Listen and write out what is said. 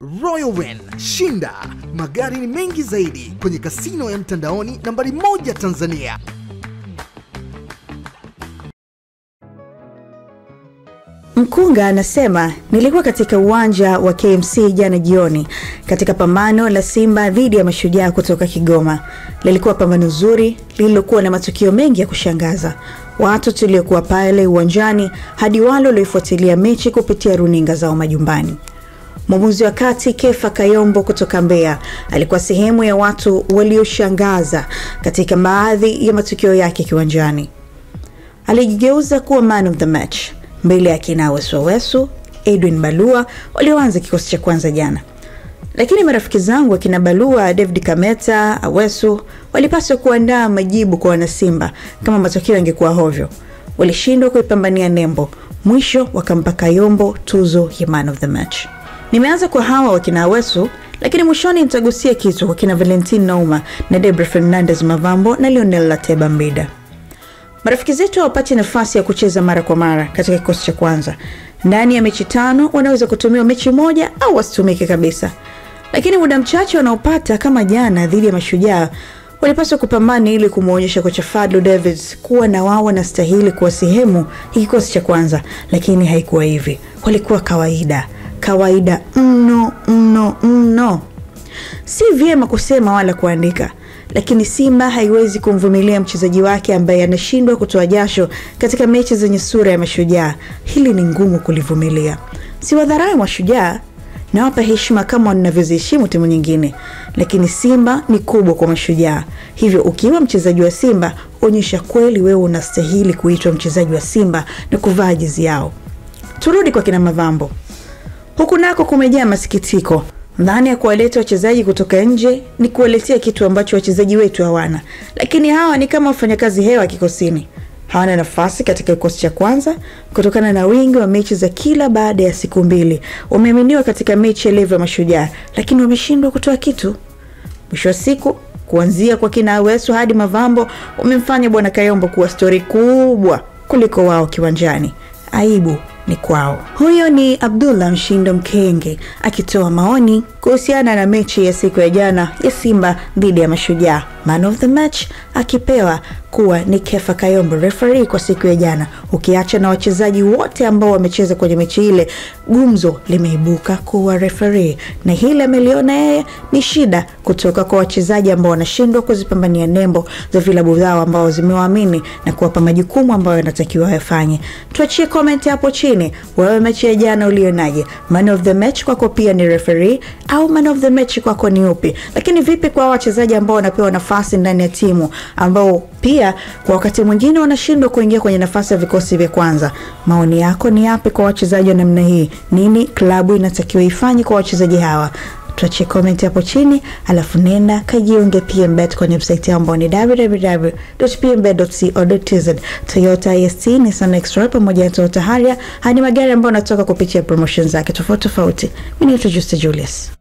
Royal Win, shinda magari ni mengi zaidi kwenye kasino ya mtandaoni nambari 1 Tanzania. Mkunga anasema, nilikuwa katika uwanja wa KMC jana jioni katika pambano la Simba dhidi ya Mashujaa kutoka Kigoma. Lilikuwa pambano zuri lililokuwa na matukio mengi ya kushangaza. Watu tuliokuwa pale uwanjani hadi wale waliofuatilia mechi kupitia runinga zao majumbani. Mwamuzi wa kati Kefa Kayombo kutoka Mbeya alikuwa sehemu ya watu walioshangaza katika baadhi ya matukio yake kiwanjani. Alijigeuza kuwa man of the match mbele ya kina Wesu, Edwin Balua walioanza kikosi cha kwanza jana. Lakini marafiki zangu akina Balua, David Kameta, Awesu walipaswa kuandaa majibu kwa wanasimba kama matokeo yangekuwa hovyo. Walishindwa kuipambania nembo. Mwisho wakampa Kayombo tuzo ya man of the match. Nimeanza kwa hawa wakina Awesu, lakini mwishoni nitagusia kitu wakina Valentin Nauma na Debra Fernandez Mavambo na Lionel Lateba Mbida. Marafiki zetu hawapati nafasi ya kucheza mara kwa mara katika kikosi cha kwanza. Ndani ya mechi 5 wanaweza kutumia mechi moja au wasitumike kabisa. Lakini muda mchache wanaopata kama jana dhidi ya Mashujaa walipaswa kupambana ili kumuonyesha kocha Fadlu Davids kuwa na wao wanastahili kuwa sehemu ya kikosi cha kwanza, lakini haikuwa hivi. Walikuwa kawaida mno. Si vyema kusema wala kuandika, lakini Simba haiwezi kumvumilia mchezaji wake ambaye anashindwa kutoa jasho katika mechi zenye sura ya Mashujaa. Hili ni ngumu kulivumilia. Si wadharau Mashujaa, na wapa heshima kama wanavyoziheshimu timu nyingine, lakini Simba ni kubwa kwa Mashujaa. Hivyo ukiwa mchezaji wa Simba, onyesha kweli wewe unastahili kuitwa mchezaji wa Simba na kuvaa jezi yao. Turudi kwa kina Mavambo. Huku nako kumejaa masikitiko. Ndani ya kuwaleta wachezaji kutoka nje ni kuwaletea kitu ambacho wachezaji wetu hawana. Lakini hawa ni kama wafanyakazi hewa kikosini. Hawana nafasi katika kikosi cha kwanza kutokana na wingi wa mechi za kila baada ya siku 2. Wameaminiwa katika mechi ya level ya Mashujaa, lakini wameshindwa kutoa kitu. Mwisho wa siku, kuanzia kwa kina Awesu hadi Mavambo, wamemfanya bwana Kayombo kuwa story kubwa kuliko wao kiwanjani. Aibu ni kwao. Huyo ni Abdullah Mshindo Mkenge akitoa maoni kuhusiana na mechi ya siku ya jana ya Simba dhidi ya Mashujaa. Man of the match akipewa kuwa ni Kefa Kayombo, referee kwa siku ya jana. Ukiacha na wachezaji wote ambao wamecheza kwenye mechi ile, gumzo limeibuka kuwa referee, na hili ameliona yeye ni shida kutoka kwa wachezaji ambao wanashindwa kuzipambania nembo za vilabu vyao ambao zimewaamini na kuwapa majukumu ambayo yanatakiwa yafanye. Tuachie comment hapo chini, wewe mechi ya jana ulionaje? Man of the match kwako pia ni referee au man of the match kwako ni upi? Lakini vipi kwa wachezaji ambao wanapewa nafasi ndani ya timu ambao pia kwa wakati mwingine wanashindwa kuingia kwenye nafasi ya vikosi vya kwanza? Maoni yako ni yapi kwa wachezaji wa namna hii? Nini klabu inatakiwa ifanye kwa wachezaji hawa? Tuachie comment hapo chini, alafu nenda kajiunge PMBet kwenye website yao ambao ni www.pmbet.co.tz. Toyota IST, Nissan X-Trail pamoja na Toyota Harrier hadi magari ambayo yanatoka kupitia promotions zake tofauti. Mimi ni Justa Julius.